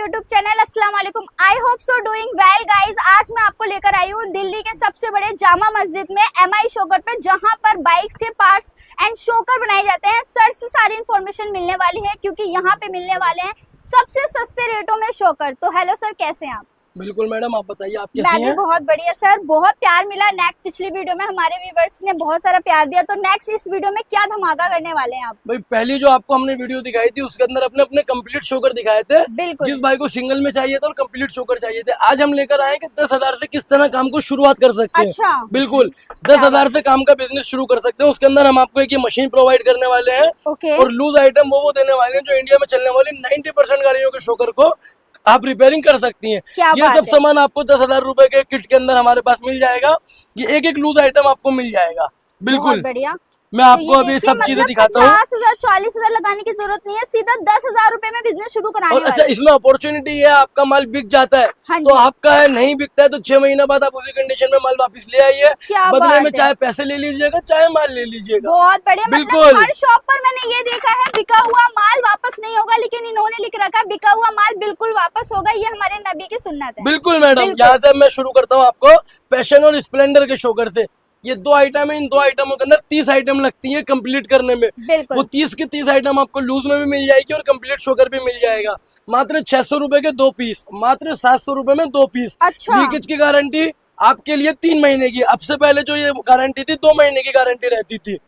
YouTube channel. अस्सलाम वालेकुम, I hope so doing well guys. आज मैं आपको लेकर आई हूँ दिल्ली के सबसे बड़े जामा मस्जिद में एमआई शोकर पे, जहाँ पर बाइक के पार्ट्स एंड शोकर बनाए जाते हैं। सर से सारी इन्फॉर्मेशन मिलने वाली है क्योंकि यहाँ पे मिलने वाले हैं सबसे सस्ते रेटों में शोकर। तो हेलो सर, कैसे हैं आप? बिल्कुल मैडम, आप बताइए आप कैसी मैं हैं? भी बहुत बढ़िया सर, बहुत प्यार मिला। नेक्स्ट पिछली वीडियो में हमारे व्यूअर्स ने बहुत सारा प्यार दिया, तो नेक्स्ट इस वीडियो में क्या धमाका करने वाले हैं आप? भाई पहली जो आपको हमने वीडियो दिखाई थी उसके अंदर अपने अपने कंप्लीट शोकर दिखाए थे। बिल्कुल। जिस भाई को सिंगल में चाहिए था और कंप्लीट शोकर चाहिए थे, आज हम लेकर आए कि 10,000 से किस तरह काम को शुरुआत कर सकते हैं। अच्छा, बिल्कुल 10,000 से काम का बिजनेस शुरू कर सकते हैं। उसके अंदर हम आपको एक ये मशीन प्रोवाइड करने वाले हैं ओके। और लूज आइटम वो देने वाले हैं जो इंडिया में चलने वाली 90% गाड़ियों के शोकर को आप रिपेयरिंग कर सकती हैं। क्या ये बात सब है? सामान आपको 10,000 रुपए के किट के अंदर हमारे पास मिल जाएगा। ये एक एक लूज आइटम आपको मिल जाएगा। बिल्कुल, बहुत बढ़िया। मैं आपको अभी सब चीजें दिखाता हूँ। 50,000 40,000 लगाने की जरूरत नहीं है, सीधा 10,000 रुपए में बिजनेस शुरू कराने और अच्छा, वाले। इसमें अपॉर्चुनिटी है, आपका माल बिक जाता है हाँ जी। तो आपका है, नहीं बिकता है तो 6 महीने बाद आप उसी कंडीशन में माल वापस ले आइए। क्या बदले बात में है? चाहे पैसे ले लीजिएगा चाहे माल ले लीजिएगा। बहुत बढ़िया। बिल्कुल। मतलब हर शॉप पर मैंने ये देखा है बिका हुआ माल वापस नहीं होगा, लेकिन इन्होंने लिख रखा है बिका हुआ माल बिल्कुल वापस होगा। ये हमारे नबी की सुन्नत है। बिल्कुल मैडम, बिल्कुल। यहाँ से मैं शुरू करता हूँ आपको पैशन और स्प्लेंडर के शोकर से। ये 2 आइटम है, इन 2 आइटमों के अंदर 30 आइटम लगती है कंप्लीट करने में। बिल्कुल। वो 30 की 30 आइटम आपको लूज में भी मिल जाएगी और कंप्लीट शोकर भी मिल जाएगा। मात्र 600 रुपए के 2 पीस, मात्र 700 रुपए में 2 पीस। अच्छा। लीकेज की गारंटी आपके लिए 3 महीने की। अब से पहले जो ये गारंटी थी 2 महीने की गारंटी रहती थी।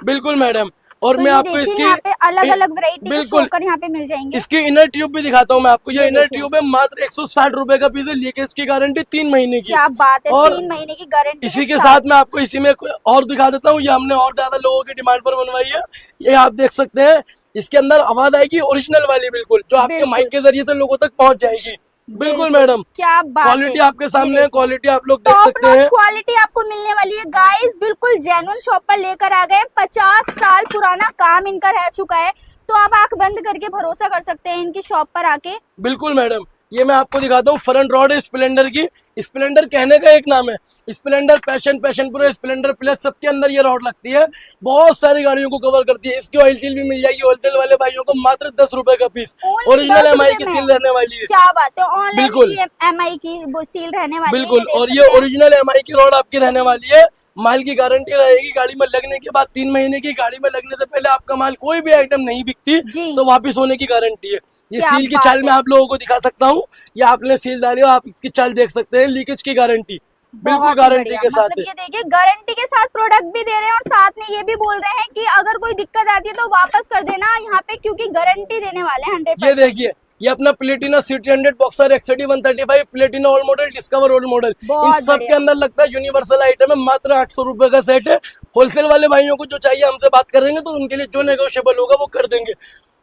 बिल्कुल मैडम। और तो मैं ये आपको देखिए, इसकी यहाँ पे अलग अलग वैरायटी के बिल्कुल शोकर यहाँ पे मिल जाएंगे। इसकी इनर ट्यूब भी दिखाता हूँ मैं आपको। ये इनर देखिए। ट्यूब है, मात्र 160 रुपए का पीस है। लीकेज की गारंटी 3 महीने की। क्या बात है, और 3 महीने की गारंटी इसी के साथ मैं आपको इसी में और दिखा देता हूँ। ये हमने और ज्यादा लोगों की डिमांड पर बनवाई है। ये आप देख सकते हैं, इसके अंदर आवाज आएगी ओरिजिनल वाली, बिल्कुल जो आपके माइक के जरिए से लोगों तक पहुंच जाएगी। बिल्कुल मैडम, क्या बात क्वालिटी है। आपके सामने है, क्वालिटी आप लोग देख टॉप सकते हैं। नॉच क्वालिटी आपको मिलने वाली है गाइस। बिल्कुल जेन्युइन शॉप पर लेकर आ गए। 50 साल पुराना काम इनका रह चुका है, तो आप आंख बंद करके भरोसा कर सकते हैं इनकी शॉप पर आके। बिल्कुल मैडम, ये मैं आपको दिखाता हूँ। फ्रंट रॉड है स्प्लेंडर की। स्प्लेंडर कहने का एक नाम है, Splendor passion, passion pro, Splendor plus, सबके अंदर ये रॉड लगती है। बहुत सारी गाड़ियों को कवर करती है। इसकी ऑयल सील भी मिल जाएगी होलसेल वाले भाइयों को, मात्र 10 रुपए का पीस। ओरिजिनल एमआई की सील रहने वाली है। क्या बात है, ऑनलाइन बिल्कुल एमआई की सील रहने वाली है। बिल्कुल, और ये ओरिजिनल एमआई की रॉड आपकी रहने वाली है। माल की गारंटी रहेगी गाड़ी में लगने के बाद 3 महीने की। गाड़ी में लगने से पहले आपका माल कोई भी आइटम नहीं बिकती तो वापस होने की गारंटी है। ये सील की चाल मैं आप लोगों को दिखा सकता हूँ। ये आपने सील डाली हो, आप इसकी चाल देख सकते हैं। लीकेज की गारंटी बिल्कुल गारंटी के साथ मतलब ये देखिए, गारंटी के साथ प्रोडक्ट भी दे रहे हैं और साथ में ये भी बोल रहे हैं कि अगर कोई दिक्कत आती है तो वापस कर देना यहाँ पे, क्योंकि गारंटी देने वाले हैं 100%। ये देखिए, ये अपना Platina City 100 Boxer XD 135 Platina old model, Discover old model, इन सब के अंदर लगता है। यूनिवर्सल आइटम है, मात्र 800 रुपए का सेट है। होलसेल वाले भाइयों को जो चाहिए हमसे बात करेंगे तो उनके लिए जो नेगोशिएबल होगा वो कर देंगे।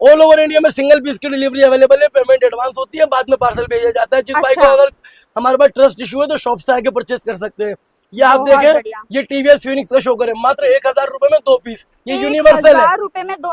ऑल ओवर इंडिया में सिंगल पीस की डिलीवरी अवेलेबल है। पेमेंट एडवांस होती है, बाद में पार्सल भेजा जाता है। जिस भाई को अगर हमारे पास ट्रस्ट इशू है तो शॉप से आके परचेज कर सकते हैं। ये आप देखें, ये टीवीएस फिनिक्स का शोकर है, मात्र 1,000 रुपए में 2 पीस। ये यूनिवर्सल है।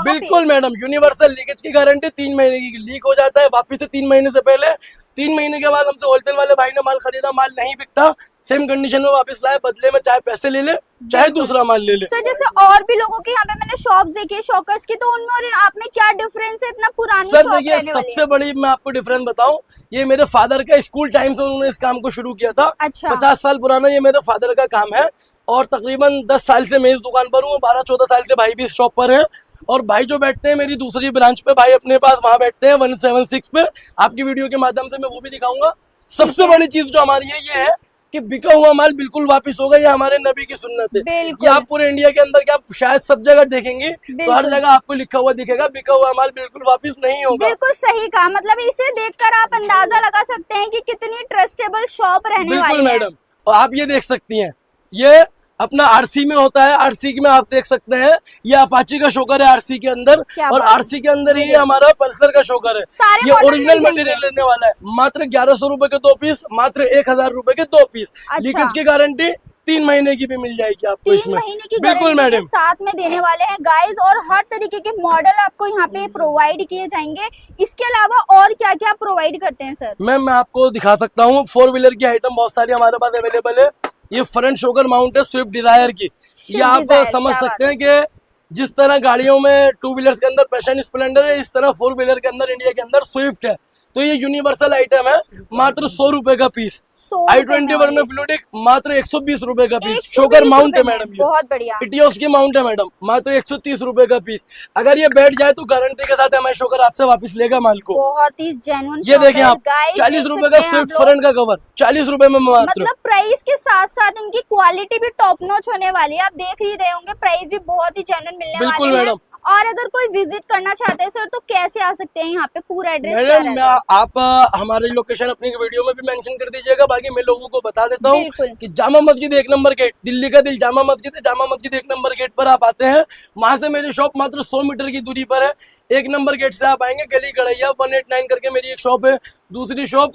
बिल्कुल मैडम, यूनिवर्सल। लीकेज की गारंटी 3 महीने की। लीक हो जाता है वापिस से 3 महीने से पहले, 3 महीने के बाद हमसे होलसेल वाले भाई ने माल खरीदा, माल नहीं बिकता, सेम कंडीशन में वापस लाए, बदले में चाहे पैसे ले ले चाहे दूसरा माल ले ले। सर जैसे और भी लोगों के यहाँ पे मैंने शॉप्स देखी है शॉकर्स की, तो उनमें और आप में क्या डिफरेंस है? इतना पुरानी सर शॉप देखिए, सबसे बड़ी मैं आपको डिफरेंस बताऊं, ये मेरे फादर का स्कूल टाइम से उन्होंने इस काम को शुरू किया था। अच्छा। 50 साल पुराना ये मेरे फादर का काम है और तकरीबन 10 साल से मैं इस दुकान पर हूँ। 12-14 साल से भाई भी इस शॉप पर है। और भाई जो बैठते हैं मेरी दूसरी ब्रांच पे, भाई अपने पास वहां बैठते हैं 176 पे। आपकी वीडियो के माध्यम से मैं वो भी दिखाऊंगा। सबसे बड़ी चीज जो हमारी है ये है कि बिका हुआ माल बिल्कुल वापस होगा। ये हमारे नबी की सुन्नत है। ये आप पूरे इंडिया के अंदर क्या शायद सब जगह देखेंगे तो हर जगह आपको लिखा हुआ दिखेगा, बिका हुआ माल बिल्कुल वापस नहीं होगा। बिल्कुल सही कहा। मतलब इसे देखकर आप अंदाजा लगा सकते हैं कि कितनी ट्रस्टेबल शॉप रहने वाली है। बिल्कुल मैडम, और आप ये देख सकती हैं, ये अपना आरसी में होता है। आरसी में आप देख सकते हैं, ये अपाची का शोकर है आरसी के अंदर, और आरसी के अंदर ही हमारा पल्सर का शोकर है। ये ओरिजिनल मटेरियल लेने वाला है। मात्र 1100 रुपए के 2 पीस, मात्र 1,000 रुपए के 2 पीस। लीकेज की गारंटी 3 महीने की भी मिल जाएगी आपको इसमें। 3 महीने की बिल्कुल मैडम साथ में देने वाले हैं गाइस, और हर तरीके के मॉडल आपको यहाँ पे प्रोवाइड किए जाएंगे। इसके अलावा और क्या क्या प्रोवाइड करते हैं सर? मैम मैं आपको दिखा सकता हूँ। 4 व्हीलर की आइटम बहुत सारी हमारे पास अवेलेबल है। ये फ्रंट शोकर माउंट है स्विफ्ट डिजायर की। ये आप समझ सकते हैं कि जिस तरह गाड़ियों में 2 व्हीलर्स के अंदर पैशन स्प्लेंडर है, इस तरह 4 व्हीलर के अंदर इंडिया के अंदर स्विफ्ट है। तो ये यूनिवर्सल आइटम है, मात्र 100 रुपए का पीस। i21 में फ्लूडिक मात्र 120 रुपए का पीस। शोकर माउंट है मैडम, ये बहुत बढ़िया इटियोस की माउंट है मैडम, मात्र 130 रुपए का पीस। अगर ये बैठ जाए तो गारंटी के साथ एमआई शोकर आपसे वापस लेगा माल को। बहुत ही जेन्युइन। ये देखिए आप, 40 रुपए का स्विफ्ट फ्रंट का कवर 40 रुपए में मात्र। मतलब प्राइस के साथ साथ इनकी क्वालिटी भी टॉप नॉच होने वाली है। आप देख ही रहे होंगे, प्राइस भी बहुत ही जेन्युइन मिलने वाले हैं। बिल्कुल मैडम। और अगर कोई विजिट करना चाहते हैं सर तो कैसे आ सकते हैं यहाँ पे? पूरा एड्रेस मैडम आप हमारी लोकेशन अपनी वीडियो में भी मेंशन कर दीजिएगा, बाकी मैं लोगों को बता देता हूँ कि जामा मस्जिद 1 नंबर गेट, दिल्ली का दिल जामा मस्जिद है। जामा मस्जिद 1 नंबर गेट पर आप आते हैं, वहां से मेरी शॉप मात्र 100 मीटर की दूरी पर है। 1 नंबर गेट से आप आएंगे, गली कड़ैया 189 करके मेरी एक शॉप है। दूसरी शॉप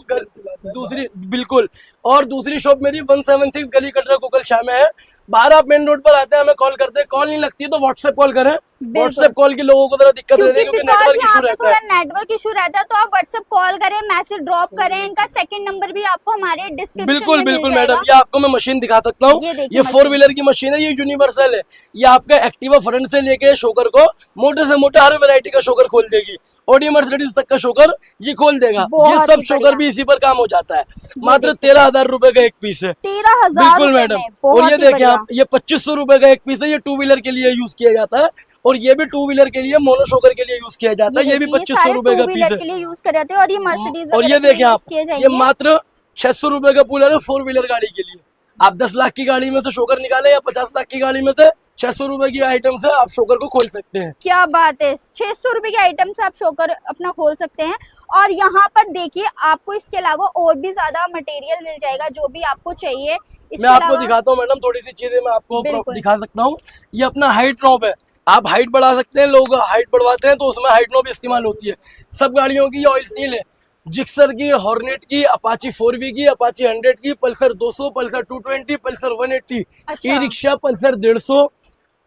बिल्कुल, और दूसरी शॉप मेरी 176 गली कटरा कोकल शाह में है। बाहर आप मेन रोड पर आते हैं, हमें कॉल करते हैं, कॉल नहीं लगती है तो व्हाट्सएप कॉल करें। व्हाट्सएप कॉल की लोगों को जरा दिक्कत रहती है क्योंकि नेटवर्क इशू रहता है। नेटवर्क इशू रहता है, तो आप व्हाट्सएप कॉल करें, मैसेज ड्रॉप करें। इनका सेकंड नंबर भी आपको हमारे डिस्क्रिप्शन बिल्कुल बिल्कुल मैडम, ये आपको मैं मशीन दिखा सकता हूँ। ये 4 व्हीलर की मशीन है, ये यूनिवर्सल है। ये आपका एक्टिवा फ्रंट से लेके शोकर को मोटे से मोटे हर वैरायटी का शोकर खोल देगी। ऑडी मर्सिडीज तक का शोकर ये खोल देगा। ये सब शोकर भी इसी पर काम हो जाता है। मात्र 13,000 रुपए का एक पीस है। 13,000 बिल्कुल मैडम। और ये देखिए आप, ये 2500 रुपए का एक पीस है। ये 2 व्हीलर के लिए यूज किया जाता है, और ये भी 2 व्हीलर के लिए मोनो शोकर के लिए यूज किया जाता है। ये भी 2500 रुपए का पीस है के लिए यूज कर जाते हैं। और ये मर्सिडीज, और ये देखिए आप, ये मात्र 600 रुपए का कूलर है 4 व्हीलर गाड़ी के लिए। आप 10 लाख की गाड़ी में से शोकर निकाले या 50 लाख की गाड़ी में से 600 रुपए की आइटम से आप शोकर को खोल सकते हैं। क्या बात है, 600 रुपए की आइटम से आप शोकर अपना खोल सकते हैं। और यहाँ पर देखिए आपको इसके अलावा और भी ज्यादा मटेरियल मिल जाएगा जो भी आपको चाहिए। मैं आपको दिखाता हूँ मैडम, थोड़ी सी चीजें मैं आपको दिखा सकता हूँ। ये अपना हाइट नॉब है, आप हाइट बढ़ा सकते हैं। लोग हाइट बढ़वाते हैं तो उसमें हाइट नॉब इस्तेमाल होती है। सब गाड़ियों की ऑयल सील है, जिक्सर की, हॉर्नेट की, अपाची 4V की, अपाची 100 की, Pulsar 200, Pulsar 220, Pulsar 180, e rickshaw, Pulsar 150,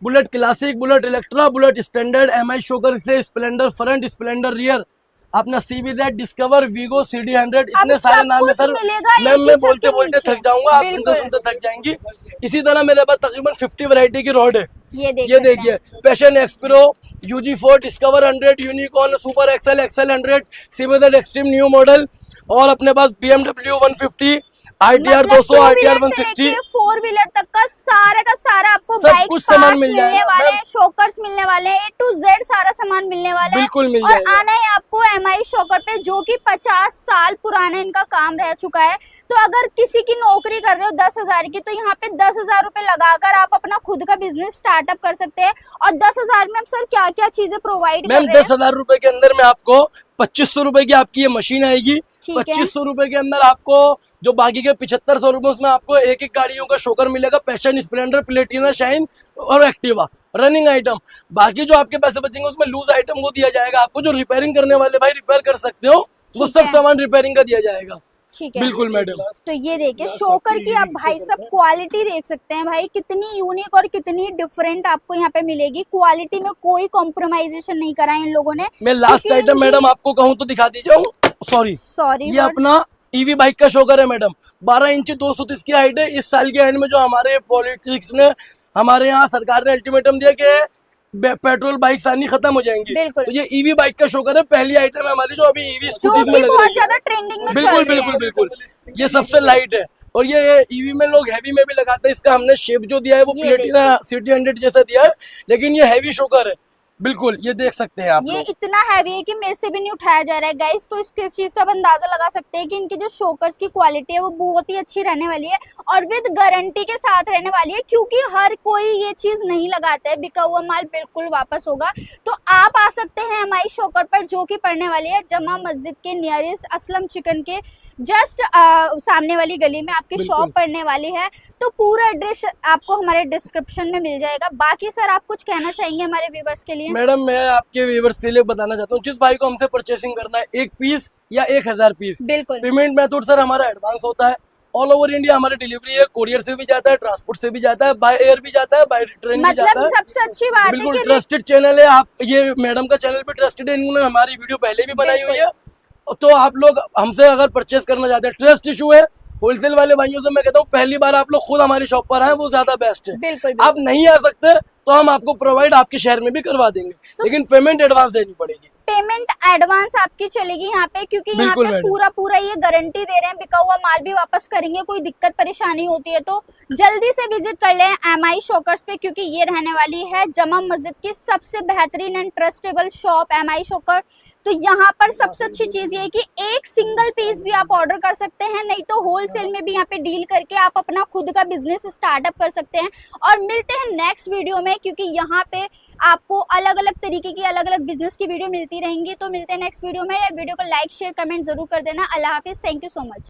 bullet classic, bullet Electra, bullet standard, MI shocker से स्प्लेंडर फ्रंट, स्प्लेंडर रियर, अपना CBZ, डिस्कवर, वीगो, CD100, इतने सारे नाम है सर। मैं बोलते बोलते थक जाऊंगा, आप सुनते सुनते थक जाएंगी। इसी तरह मेरे पास तकरीबन 50 वैरायटी की रॉड है। ये देखिए, Passion XPro, UG4, Discover 100, Unicorn, Super Excel, Excel 100, CBZ Xtreme new model, और अपने पास BMW 150, ITR 200, ITR 160, 4 व्हीलर तक का सारा आपको सब कुछ सामान मिलने वाले हैं। शोकर्स मिलने वाले हैं, A to Z सारा सामान मिलने वाला है। बिल्कुल मिल जाएगा। और आना है आपको एमआई शोकर पे, जो कि 50 साल पुराना इनका काम रह चुका है। तो अगर किसी की नौकरी कर रहे हो 10,000 की, तो यहाँ पे 10,000 रुपए लगाकर आप अपना खुद का बिजनेस स्टार्टअप कर सकते हैं। और 10,000 में आप सर क्या क्या चीजें प्रोवाइड कर रहे हैं? 10,000 रुपए के अंदर में आपको 2500 रुपए की आपकी ये मशीन आएगी। 2500 रुपए के अंदर आपको जो बाकी के 7500 रुपए, उसमें आपको एक एक गाड़ियों का शोकर मिलेगा। पैशन, स्प्लेंडर, प्लेटिना, शाइन और एक्टिवा रनिंग आइटम। बाकी जो आपके पैसे बचेंगे उसमें लूज आइटम वो दिया जाएगा आपको। जो रिपेयरिंग करने वाले भाई रिपेयर कर सकते हो, वो सब सामान रिपेयरिंग का दिया जाएगा। ठीक है, बिल्कुल मैडम। तो ये देखिए शोकर की आप भाई सब क्वालिटी देख सकते हैं भाई, कितनी यूनिक और कितनी डिफरेंट आपको यहाँ पे मिलेगी। क्वालिटी में कोई कॉम्प्रोमाइजेशन नहीं करा है इन लोगों ने। मैं लास्ट आइटम मैडम आपको कहूँ तो दिखा दीजिए। सॉरी, ये अपना ईवी बाइक का शोकर है मैडम। 12 इंच 230 की हाइट है। इस साल के एंड में जो हमारे पॉलिटिक्स ने, हमारे यहाँ सरकार ने अल्टीमेटम दिया कि पेट्रोल बाइक आनी खत्म हो जाएंगी, तो ये ईवी बाइक का शोकर है। पहली आइटम है हमारी जो अभी ईवी स्कूटी में लग रही है, ट्रेंडिंग में बिल्कुल बिल्कुल बिल्कुल। ये सबसे लाइट है, और ये ईवी में लोग हैवी में भी लगाते हैं। इसका हमने शेप जो दिया है वो प्लेटिना CD100 जैसा दिया है, लेकिन ये हैवी शोकर है। बिल्कुल, ये देख सकते हैं आप। ये इतना हैवी है कि मेरे से भी नहीं उठाया जा रहा है गाइस। तो इसके चीज से आप अंदाजा लगा सकते हैं कि इनकी जो शोकर्स की क्वालिटी है वो बहुत ही अच्छी रहने वाली है, और विद गारंटी के साथ रहने वाली है। क्योंकि हर कोई ये चीज नहीं लगाता है, बिका हुआ माल बिल्कुल वापस होगा। तो आप आ सकते हैं एमआई शोकर पर, जो कि पड़ने वाली है जमा मस्जिद के नियरेस्ट असलम चिकन के जस्ट सामने वाली गली में आपकी शॉप पड़ने वाली है। तो पूरा एड्रेस आपको हमारे डिस्क्रिप्शन में मिल जाएगा। बाकी सर आप कुछ कहना चाहेंगे हमारे व्यूवर्स के लिए? मैडम मैं आपके व्यूवर्स के लिए बताना चाहता हूँ, जिस भाई को हमसे परचेसिंग करना है 1 पीस या 1000 पीस, बिल्कुल पेमेंट मेथड सर हमारा एडवांस होता है। ऑल ओवर इंडिया हमारी डिलीवरी है, कोरियर से भी जाता है, ट्रांसपोर्ट से भी जाता है, बाय एयर भी जाता है, बाय ट्रेन भी जाता है। सबसे अच्छी बात बिल्कुल ट्रस्टेड चैनल है। आप ये मैडम का चैनल भी ट्रस्टेड है, इन्होंने हमारी वीडियो पहले भी बनाई हुई है। तो आप लोग हमसे अगर परचेस करना चाहते हैं, ट्रस्ट इशू है। होलसेल वाले भाइयों से मैं कहता हूँ पहली बार आप लोग खुद हमारी शॉप पर आए, वो ज्यादा बेस्ट है। बिल्कुल, आप नहीं आ सकते तो हम आपको प्रोवाइड आपके शहर में भी करवा देंगे, लेकिन पेमेंट एडवांस देनी पड़ेगी। पेमेंट एडवांस आपकी चलेगी यहाँ पे, क्योंकि यहाँ बिल्कुल पे मैडम। पूरा ये गारंटी दे रहे हैं बिका हुआ माल भी वापस करेंगे। कोई दिक्कत परेशानी होती है तो जल्दी से विजिट कर लें एमआई शोकर्स पे, क्योंकि ये रहने वाली है जामा मस्जिद की सबसे बेहतरीन and trustable shop MI shocker. तो यहाँ पर सबसे अच्छी चीज ये है कि एक सिंगल पीस भी आप ऑर्डर कर सकते हैं, नहीं तो होलसेल में भी यहाँ पे डील करके आप अपना खुद का बिजनेस स्टार्टअप कर सकते हैं। और मिलते हैं नेक्स्ट वीडियो में, क्योंकि यहाँ पे आपको अलग अलग तरीके की अलग अलग बिजनेस की वीडियो मिलती रहेंगी। तो मिलते हैं नेक्स्ट वीडियो में। वीडियो को लाइक शेयर कमेंट जरूर कर देना। अल्लाह हाफिज, थैंक यू सो मच।